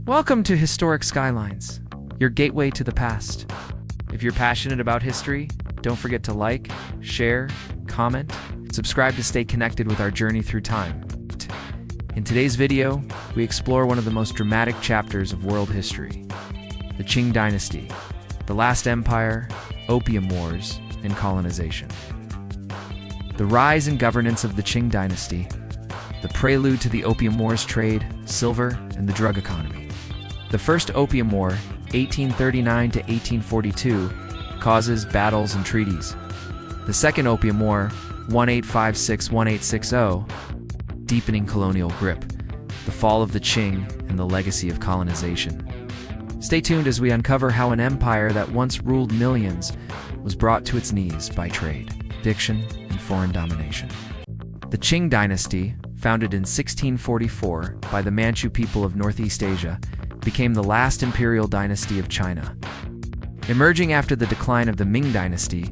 Welcome to Historic Skylines, your gateway to the past. If you're passionate about history, don't forget to like, share, comment, and subscribe to stay connected with our journey through time. In today's video, we explore one of the most dramatic chapters of world history, the Qing Dynasty, the last empire, Opium Wars, and colonization. The rise and governance of the Qing Dynasty, the prelude to the Opium Wars trade, silver, and the drug economy. The First Opium War, 1839 to 1842, causes battles and treaties. The Second Opium War, 1856-1860, deepening colonial grip, the fall of the Qing, and the legacy of colonization. Stay tuned as we uncover how an empire that once ruled millions was brought to its knees by trade, addiction, and foreign domination. The Qing Dynasty, founded in 1644 by the Manchu people of Northeast Asia, became the last imperial dynasty of China. Emerging after the decline of the Ming Dynasty,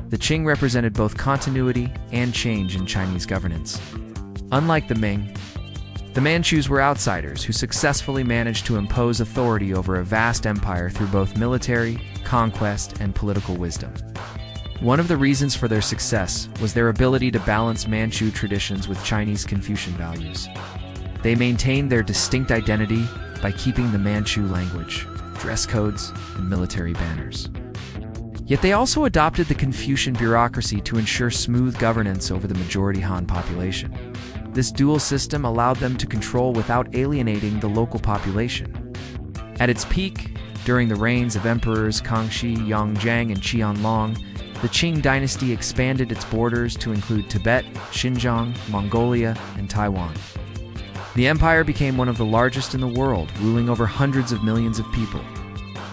the Qing represented both continuity and change in Chinese governance. Unlike the Ming, the Manchus were outsiders who successfully managed to impose authority over a vast empire through both military, conquest, and political wisdom. One of the reasons for their success was their ability to balance Manchu traditions with Chinese Confucian values. They maintained their distinct identity by keeping the Manchu language, dress codes, and military banners. Yet they also adopted the Confucian bureaucracy to ensure smooth governance over the majority Han population. This dual system allowed them to control without alienating the local population. At its peak, during the reigns of emperors Kangxi, Yongzheng, and Qianlong, the Qing dynasty expanded its borders to include Tibet, Xinjiang, Mongolia, and Taiwan. The empire became one of the largest in the world, ruling over hundreds of millions of people.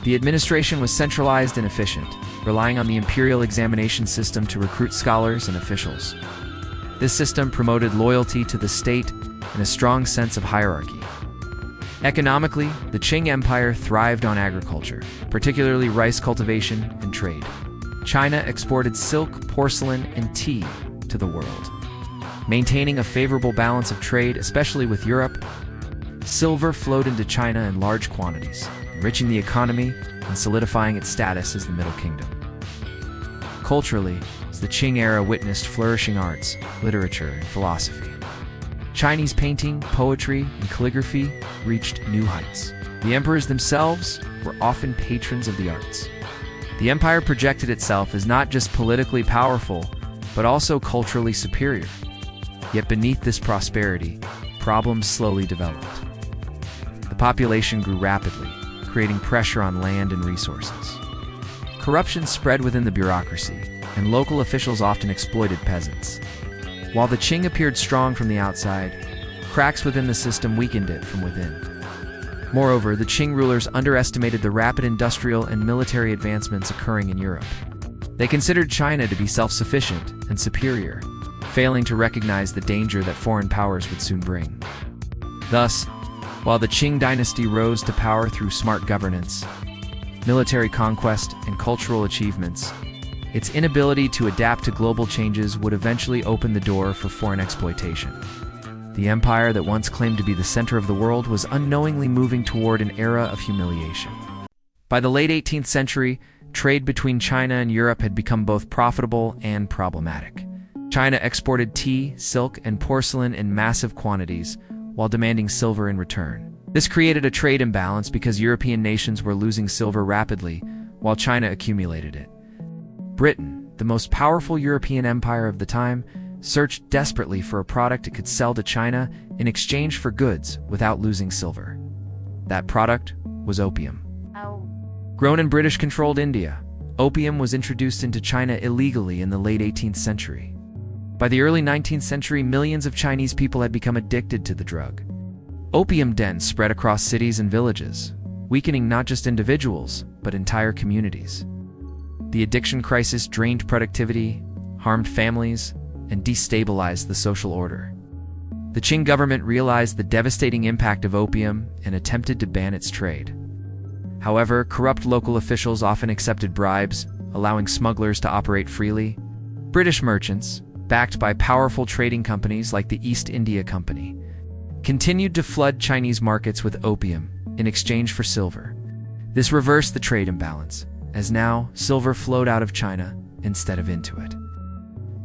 The administration was centralized and efficient, relying on the imperial examination system to recruit scholars and officials. This system promoted loyalty to the state and a strong sense of hierarchy. Economically, the Qing Empire thrived on agriculture, particularly rice cultivation and trade. China exported silk, porcelain, and tea to the world. Maintaining a favorable balance of trade, especially with Europe, silver flowed into China in large quantities, enriching the economy and solidifying its status as the Middle Kingdom. Culturally, the Qing era witnessed flourishing arts, literature, and philosophy. Chinese painting, poetry, and calligraphy reached new heights. The emperors themselves were often patrons of the arts. The empire projected itself as not just politically powerful, but also culturally superior. Yet beneath this prosperity, problems slowly developed. The population grew rapidly, creating pressure on land and resources. Corruption spread within the bureaucracy, and local officials often exploited peasants. While the Qing appeared strong from the outside, cracks within the system weakened it from within. Moreover, the Qing rulers underestimated the rapid industrial and military advancements occurring in Europe. They considered China to be self-sufficient and superior, failing to recognize the danger that foreign powers would soon bring. Thus, while the Qing dynasty rose to power through smart governance, military conquest, and cultural achievements, its inability to adapt to global changes would eventually open the door for foreign exploitation. The empire that once claimed to be the center of the world was unknowingly moving toward an era of humiliation. By the late 18th century, trade between China and Europe had become both profitable and problematic. China exported tea, silk, and porcelain in massive quantities, while demanding silver in return. This created a trade imbalance because European nations were losing silver rapidly, while China accumulated it. Britain, the most powerful European empire of the time, searched desperately for a product it could sell to China in exchange for goods without losing silver. That product was opium. Grown in British-controlled India, opium was introduced into China illegally in the late 18th century. By the early 19th century, millions of Chinese people had become addicted to the drug. Opium dens spread across cities and villages, weakening not just individuals, but entire communities. The addiction crisis drained productivity, harmed families, and destabilized the social order. The Qing government realized the devastating impact of opium and attempted to ban its trade. However, corrupt local officials often accepted bribes, allowing smugglers to operate freely. British merchants, backed by powerful trading companies like the East India Company, continued to flood Chinese markets with opium, in exchange for silver. This reversed the trade imbalance, as now silver flowed out of China instead of into it.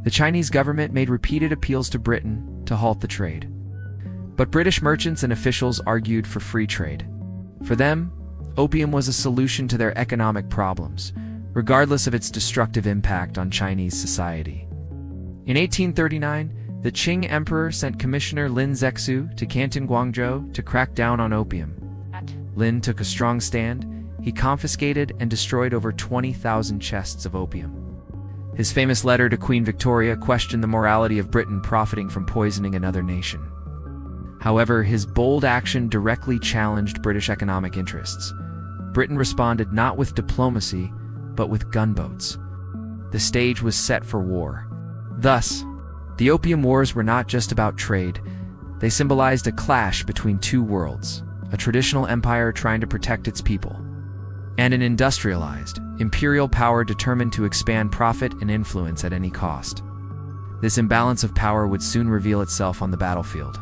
The Chinese government made repeated appeals to Britain to halt the trade. But British merchants and officials argued for free trade. For them, opium was a solution to their economic problems, regardless of its destructive impact on Chinese society. In 1839, the Qing Emperor sent Commissioner Lin Zexu to Canton, Guangzhou to crack down on opium. Lin took a strong stand. He confiscated and destroyed over 20,000 chests of opium. His famous letter to Queen Victoria questioned the morality of Britain profiting from poisoning another nation. However, his bold action directly challenged British economic interests. Britain responded not with diplomacy, but with gunboats. The stage was set for war. Thus, the Opium Wars were not just about trade. They symbolized a clash between two worlds, a traditional empire trying to protect its people, and an industrialized, imperial power determined to expand profit and influence at any cost. This imbalance of power would soon reveal itself on the battlefield.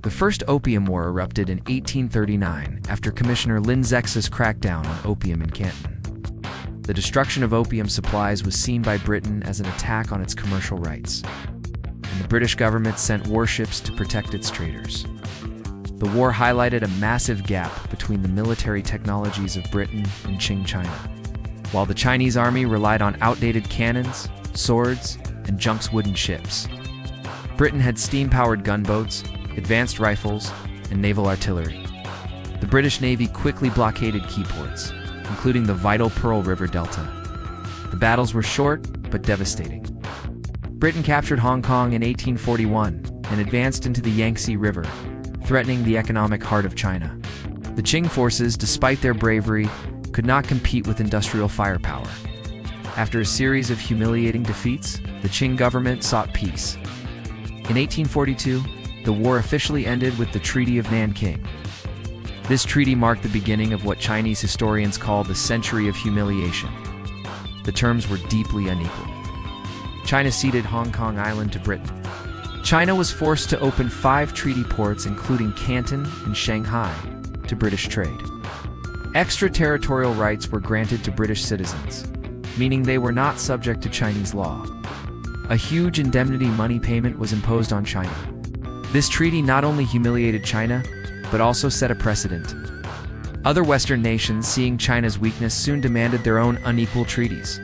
The First Opium War erupted in 1839 after Commissioner Lin Zexu's crackdown on opium in Canton. The destruction of opium supplies was seen by Britain as an attack on its commercial rights, and the British government sent warships to protect its traders. The war highlighted a massive gap between the military technologies of Britain and Qing China. While the Chinese army relied on outdated cannons, swords, and junk wooden ships, Britain had steam-powered gunboats, advanced rifles, and naval artillery. The British Navy quickly blockaded key ports, including the vital Pearl River Delta. The battles were short, but devastating. Britain captured Hong Kong in 1841 and advanced into the Yangtze River, threatening the economic heart of China. The Qing forces, despite their bravery, could not compete with industrial firepower. After a series of humiliating defeats, the Qing government sought peace. In 1842, the war officially ended with the Treaty of Nanking. This treaty marked the beginning of what Chinese historians call the Century of Humiliation. The terms were deeply unequal. China ceded Hong Kong Island to Britain. China was forced to open 5 treaty ports, including Canton and Shanghai, to British trade. Extraterritorial rights were granted to British citizens, meaning they were not subject to Chinese law. A huge indemnity money payment was imposed on China. This treaty not only humiliated China, but also set a precedent. Other Western nations, seeing China's weakness, soon demanded their own unequal treaties.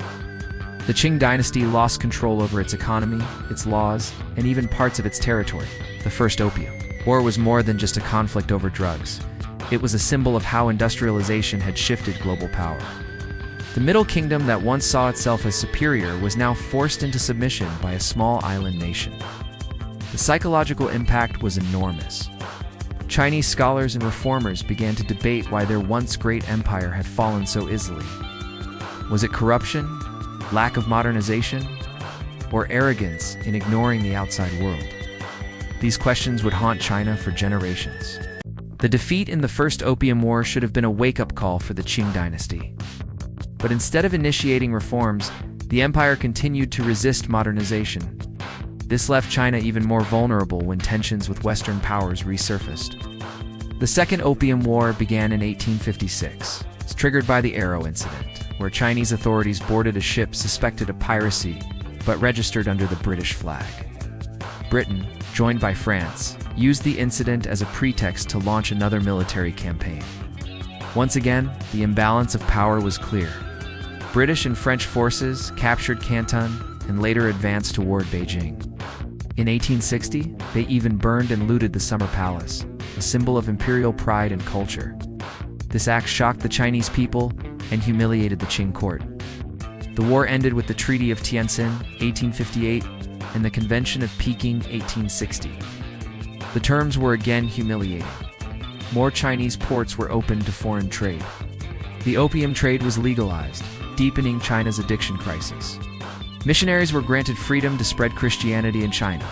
The Qing Dynasty lost control over its economy, its laws, and even parts of its territory. The First Opium War was more than just a conflict over drugs. It was a symbol of how industrialization had shifted global power. The Middle Kingdom that once saw itself as superior was now forced into submission by a small island nation. The psychological impact was enormous. Chinese scholars and reformers began to debate why their once great empire had fallen so easily. Was it corruption, lack of modernization, or arrogance in ignoring the outside world? These questions would haunt China for generations. The defeat in the First Opium War should have been a wake-up call for the Qing Dynasty. But instead of initiating reforms, the empire continued to resist modernization. This left China even more vulnerable when tensions with Western powers resurfaced. The Second Opium War began in 1856. It's triggered by the Arrow Incident, where Chinese authorities boarded a ship suspected of piracy, but registered under the British flag. Britain, joined by France, used the incident as a pretext to launch another military campaign. Once again, the imbalance of power was clear. British and French forces captured Canton and later advanced toward Beijing. In 1860, they even burned and looted the Summer Palace, a symbol of imperial pride and culture. This act shocked the Chinese people and humiliated the Qing court. The war ended with the Treaty of Tientsin, 1858, and the Convention of Peking, 1860. The terms were again humiliating. More Chinese ports were opened to foreign trade. The opium trade was legalized, deepening China's addiction crisis. Missionaries were granted freedom to spread Christianity in China.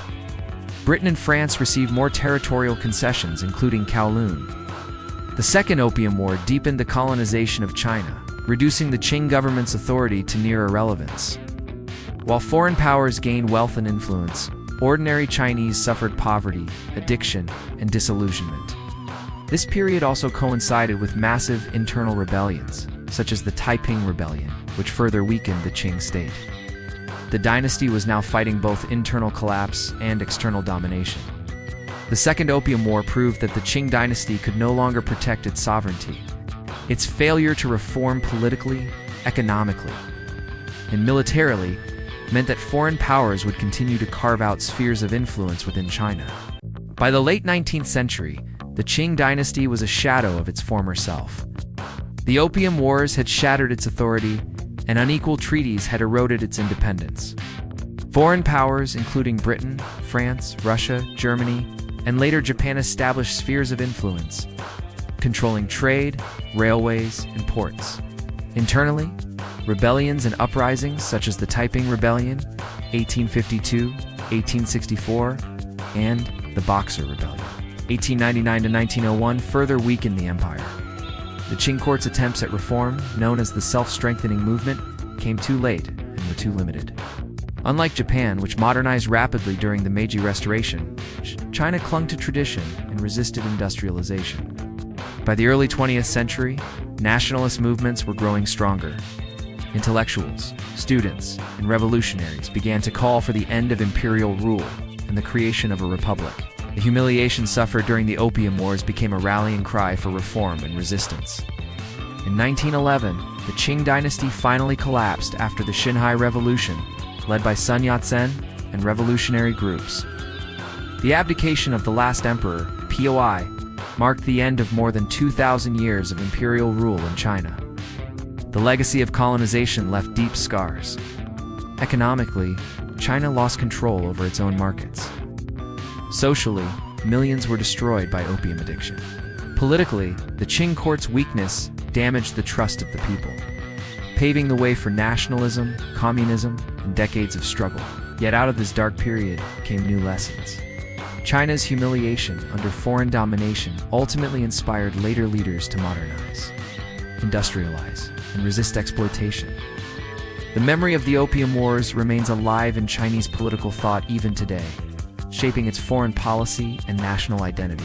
Britain and France received more territorial concessions, including Kowloon. The Second Opium War deepened the colonization of China, reducing the Qing government's authority to near irrelevance. While foreign powers gained wealth and influence, ordinary Chinese suffered poverty, addiction, and disillusionment. This period also coincided with massive internal rebellions, such as the Taiping Rebellion, which further weakened the Qing state. The dynasty was now fighting both internal collapse and external domination. The Second Opium War proved that the Qing dynasty could no longer protect its sovereignty. Its failure to reform politically, economically, and militarily meant that foreign powers would continue to carve out spheres of influence within China. By the late 19th century, the Qing dynasty was a shadow of its former self. The Opium Wars had shattered its authority, and unequal treaties had eroded its independence. Foreign powers, including Britain, France, Russia, Germany, and later Japan, established spheres of influence, controlling trade, railways, and ports. Internally, rebellions and uprisings such as the Taiping Rebellion, 1852, 1864, and the Boxer Rebellion, 1899 to 1901, further weakened the empire. The Qing court's attempts at reform, known as the self-strengthening movement, came too late and were too limited. Unlike Japan, which modernized rapidly during the Meiji Restoration, China clung to tradition and resisted industrialization. By the early 20th century, nationalist movements were growing stronger. Intellectuals, students, and revolutionaries began to call for the end of imperial rule and the creation of a republic. The humiliation suffered during the Opium Wars became a rallying cry for reform and resistance. In 1911, the Qing dynasty finally collapsed after the Xinhai Revolution, led by Sun Yat-sen and revolutionary groups. The abdication of the last emperor, POI, marked the end of more than 2,000 years of imperial rule in China. The legacy of colonization left deep scars. Economically, China lost control over its own markets. Socially, millions were destroyed by opium addiction. Politically, the Qing court's weakness damaged the trust of the people, paving the way for nationalism, communism, and decades of struggle. Yet out of this dark period came new lessons. China's humiliation under foreign domination ultimately inspired later leaders to modernize, industrialize, and resist exploitation. The memory of the Opium Wars remains alive in Chinese political thought even today, shaping its foreign policy and national identity.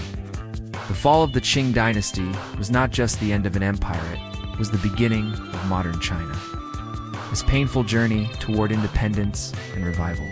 The fall of the Qing dynasty was not just the end of an empire, it was the beginning of modern China. This painful journey toward independence and revival.